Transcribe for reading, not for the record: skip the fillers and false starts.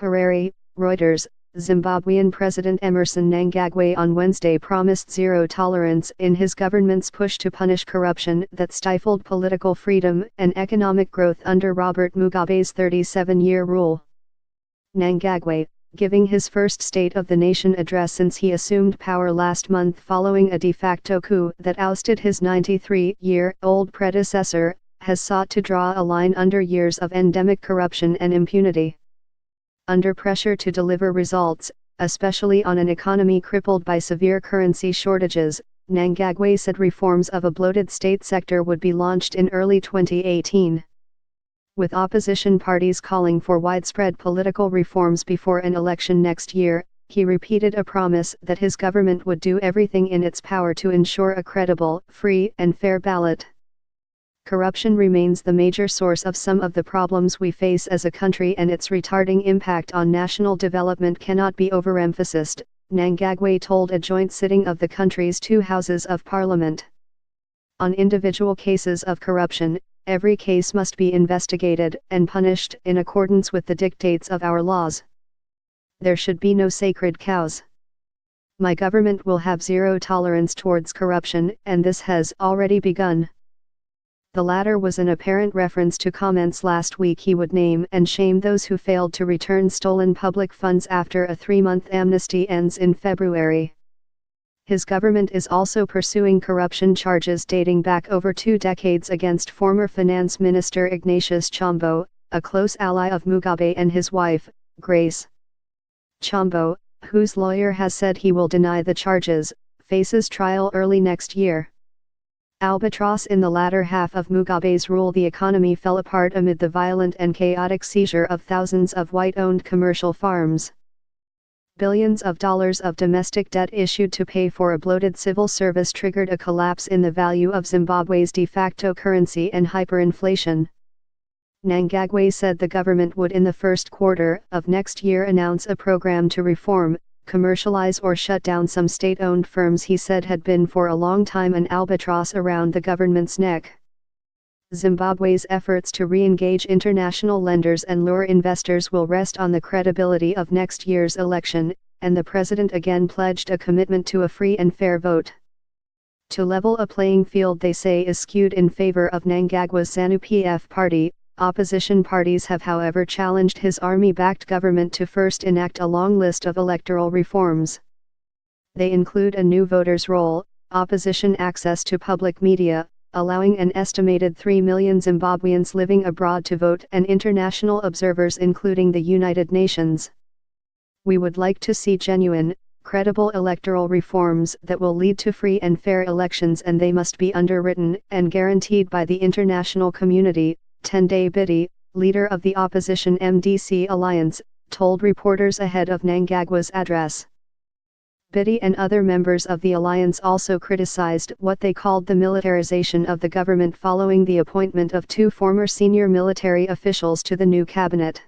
Harare, Reuters. Zimbabwean President Emmerson Mnangagwa on Wednesday promised zero tolerance in his government's push to punish corruption that stifled political freedom and economic growth under Robert Mugabe's 37-year rule. Mnangagwa, giving his first State of the Nation address since he assumed power last month following a de facto coup that ousted his 93-year-old predecessor, has sought to draw a line under years of endemic corruption and impunity. Under pressure to deliver results, especially on an economy crippled by severe currency shortages, Mnangagwa said reforms of a bloated state sector would be launched in early 2018. With opposition parties calling for widespread political reforms before an election next year, he repeated a promise that his government would do everything in its power to ensure a credible, free and fair ballot. Corruption remains the major source of some of the problems we face as a country, and its retarding impact on national development cannot be overemphasized, Mnangagwa told a joint sitting of the country's two houses of parliament. On individual cases of corruption, every case must be investigated and punished in accordance with the dictates of our laws. There should be no sacred cows. My government will have zero tolerance towards corruption, and this has already begun. The latter was an apparent reference to comments last week he would name and shame those who failed to return stolen public funds after a 3-month amnesty ends in February. His government is also pursuing corruption charges dating back over 2 decades against former Finance Minister Ignatius Chombo, a close ally of Mugabe, and his wife, Grace. Chombo, whose lawyer has said he will deny the charges, faces trial early next year. Albatross: in the latter half of Mugabe's rule, the economy fell apart amid the violent and chaotic seizure of thousands of white-owned commercial farms. Billions of dollars of domestic debt issued to pay for a bloated civil service triggered a collapse in the value of Zimbabwe's de facto currency and hyperinflation. Mnangagwa said the government would in the first quarter of next year announce a program to reform, commercialize or shut down some state-owned firms he said had been for a long time an albatross around the government's neck. Zimbabwe's efforts to re-engage international lenders and lure investors will rest on the credibility of next year's election, and the president again pledged a commitment to a free and fair vote. To level a playing field, they say, is skewed in favor of Mnangagwa's ZANU-PF party. Opposition parties have however challenged his army-backed government to first enact a long list of electoral reforms. They include a new voters' roll, opposition access to public media, allowing an estimated 3 million Zimbabweans living abroad to vote, and international observers including the United Nations. We would like to see genuine, credible electoral reforms that will lead to free and fair elections, and they must be underwritten and guaranteed by the international community, Tendai Biti, leader of the opposition MDC Alliance, told reporters ahead of Mnangagwa's address. Biti and other members of the alliance also criticized what they called the militarization of the government following the appointment of 2 former senior military officials to the new cabinet.